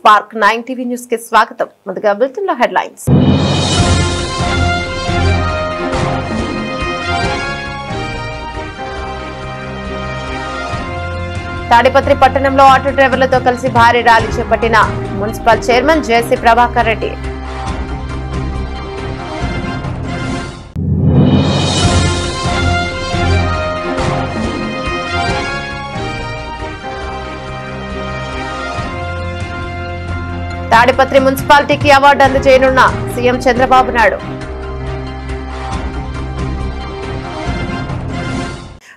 Spark 9 TV news కి స్వాగతం. ముందుగా బులెటిన్ లో హెడ్లైన్స్. తాడిపత్రి పట్టణంలో ఆటో డ్రైవర్లతో కలిసి భారీ ర్యాలీ చేపట్టిన మున్సిపల్ చైర్మన్ జేసీ ప్రభాకర్ రెడ్డి. తాడిపత్రి మున్సిపాలిటీకి అవార్డు అందజేయనున్న సీఎం చంద్రబాబు నాయుడు.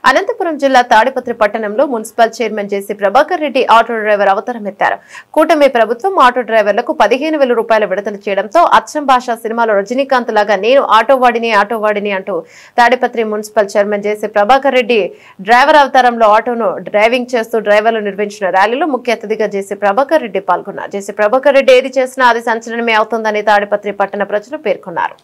అనంతపురం జిల్లా తాడిపత్రి పట్టణంలో మున్సిపల్ చైర్మన్ జేసీ ప్రభాకర్ రెడ్డి ఆటో డ్రైవర్ అవతారం ఎత్తారు. కూటమి ప్రభుత్వం ఆటో డ్రైవర్లకు 15,000 రూపాయలు విడుదల చేయడంతో అచ్చం భాష సినిమాలో రజనీకాంత్ లాగా నేను ఆటోవాడిని అంటూ తాడిపత్రి మున్సిపల్ చైర్మన్ జేసీ ప్రభాకర్ రెడ్డి డ్రైవర్ అవతారంలో ఆటోను డ్రైవింగ్ చేస్తూ డ్రైవర్లు నిర్వహించిన ర్యాలీలో ముఖ్య అతిథిగా జేసీ ప్రభాకర్ రెడ్డి పాల్గొన్నారు. జేసీ ప్రభాకర్ రెడ్డి ఏది చేసినా అది సంచలనమే అవుతుందని తాడిపత్రి పట్టణ ప్రజలు పేర్కొన్నారు.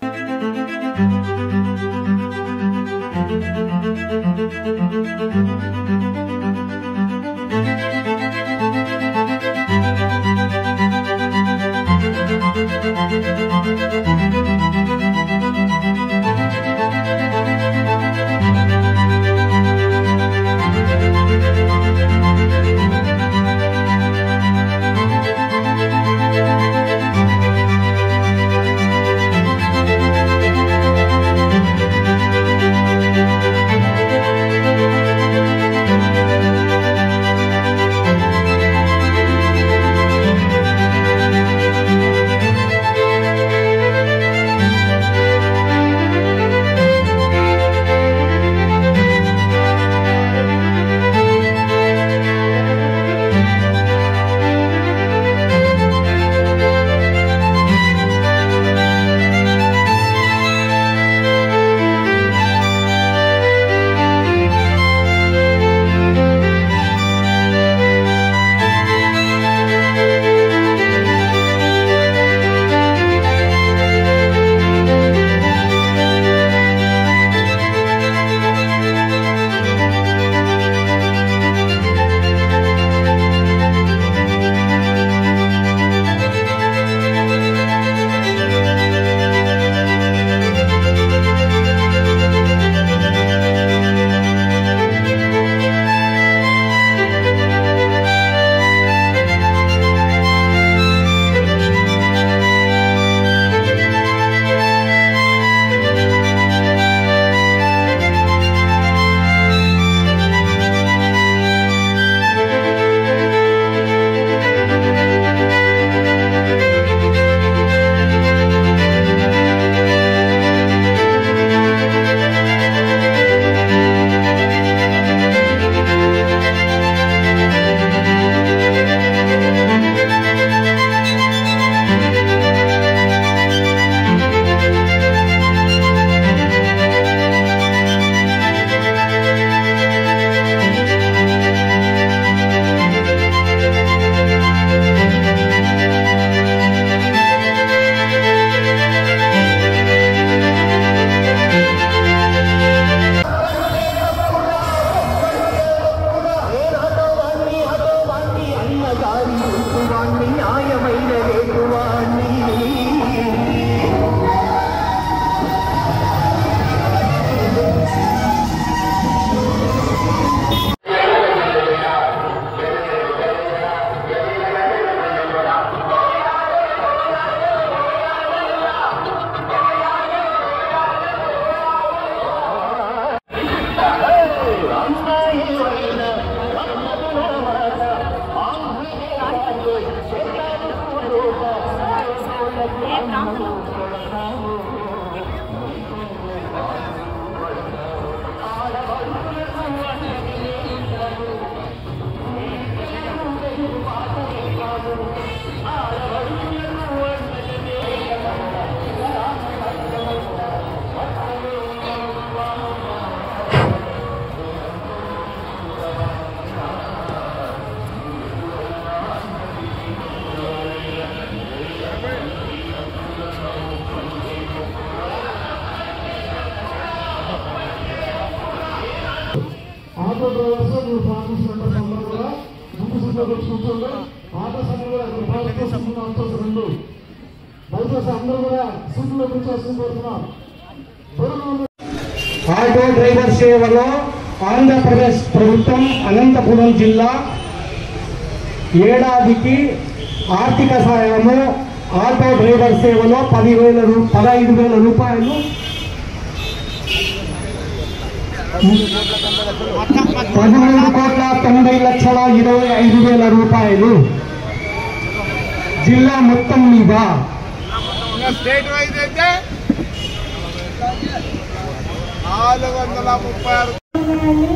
ఆటో డ్రైవర్స్ మీరు పాటిస్తున్న సందర్భంగా ముందు కూర్చుంటుంది ఆటో సంఘం ఆటో డ్రైవర్ సేవలో ఆంధ్రప్రదేశ్ ప్రభుత్వం అనంతపురం జిల్లా ఏడాదికి ఆర్థిక సహాయము ఆటో డ్రైవర్ సేవలో 15,000 రూపాయలు 13,90,25,000 రూపాయలు జిల్లా మొత్తం మీద స్టేట్ వైజ్ అయితే 436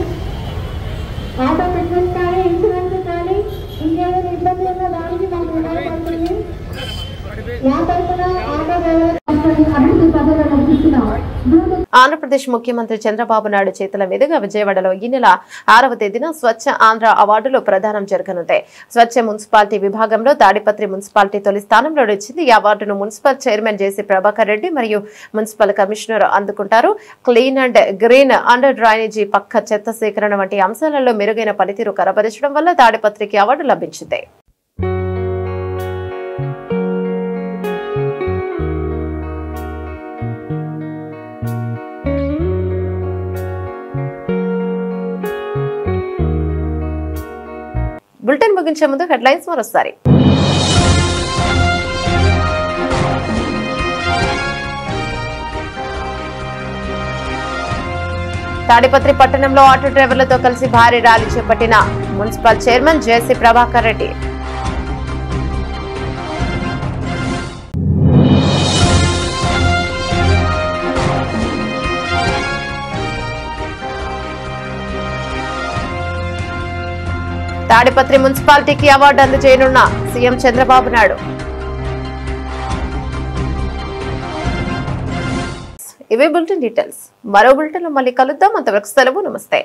ఆటో బిజినెస్ కానీ ఇన్సూరెన్స్ కానీ ఇంకేమైనా ఇబ్బంది ఉన్నా దానికి మాకు ఉపయోగపడుతుంది. నా తరఫున ఆటో డ్రైవర్ అభివృద్ధి పథకాలు నడిపిస్తున్నాం. ఆంధ్రప్రదేశ్ ముఖ్యమంత్రి చంద్రబాబు నాయుడు చేతుల మీదుగా విజయవాడలో ఈ నెల 6వ తేదీన స్వచ్ఛ ఆంధ్ర అవార్డులు ప్రదానం జరగనుంది. స్వచ్ఛ మున్సిపాలిటీ విభాగంలో తాడిపత్రి మున్సిపాలిటీ తొలి స్థానంలో నిలిచింది. ఈ అవార్డును మున్సిపల్ చైర్మన్ జేసీ ప్రభాకర్ రెడ్డి మరియు మున్సిపల్ కమిషనర్ అందుకుంటారు. Clean and green, under drainage, పక్క చెత్త సేకరణ వంటి అంశాలలో మెరుగైన పనితీరు కనబరచడం వల్ల తాడిపత్రికి అవార్డు లభించింది. బులెటిన్ ముగించే ముందు హెడ్లైన్స్ మరోసారి. తాడిపత్రి పట్టణంలో ఆటో డ్రైవర్లతో కలిసి భారీ ర్యాలీ చేపట్టిన మున్సిపల్ చైర్మన్ జేసీ ప్రభాకర్ రెడ్డి. తాడిపత్రి మున్సిపాలిటీకి అవార్డు అందజేయనున్న సీఎం చంద్రబాబు నాయుడు. ఇవే బులెటిన్ డీటెయిల్స్. మరో బులెటిన్ లో మళ్ళీ కలుద్దాం. అంతవరకు సెలవు. నమస్తే.